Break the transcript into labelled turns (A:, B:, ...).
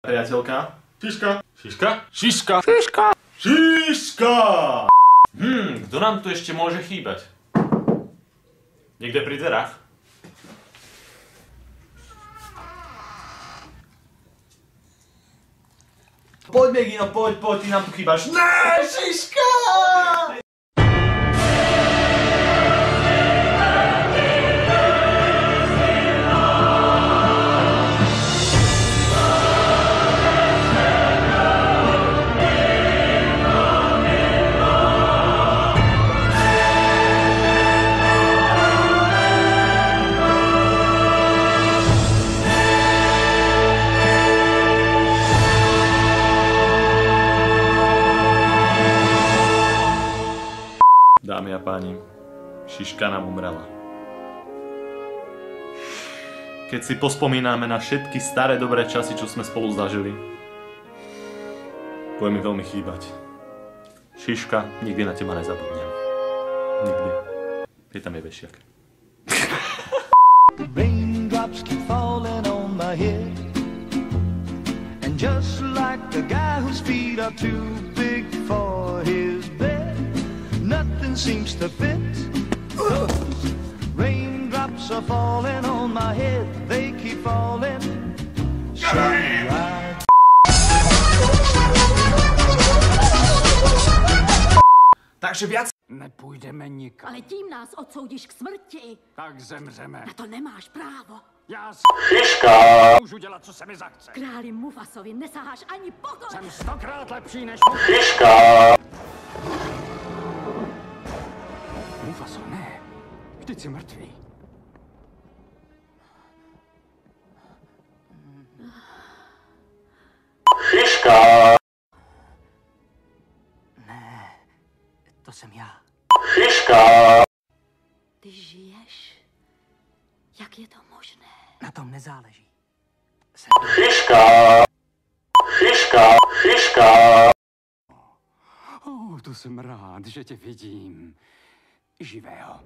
A: Priateľka? Šiška. Šiška?
B: Šiška.
A: Šiška. Šiška! Kto nám tu ešte môže chýbať? Niekde pri dverách? Poď, Megino, poď, ty nám tu chýbaš. Ne, Šiška! Dámy a páni, Šiška nám umrela. Keď si pospomíname na všetky staré dobré časy, čo sme spolu zažili, bude mi veľmi chýbať. Šiška, nikdy na teba nezabudnem. Nikdy. Je tam jebešiak.
C: Raindrops keep falling on my head, and just like the guy whose feet are too big for his bed, nothing seems to fit. Raindrops are falling on my head, they keep falling. So I...
A: Takže viac...
B: Nepůjdeme nikam.
D: Ale tím nás odsoudíš k smrti.
B: Tak zemřeme.
D: Na to nemáš právo.
B: Já
A: Šiška!
B: můžu dělat, co se mi zachce.
D: Králi Mufasovi nesaháš ani pokoj.
B: Jsem 100krát lepší než...
A: Šiška!
B: Mufaso, ne. Vždyť jsi mrtvý.
A: Šiška!
B: Ne, to jsem já.
A: Šiška!
D: Ty žiješ? Jak je to možné?
B: Na tom nezáleží.
A: Šiška! Šiška! Šiška!
B: To jsem rád, že tě vidím. Živého.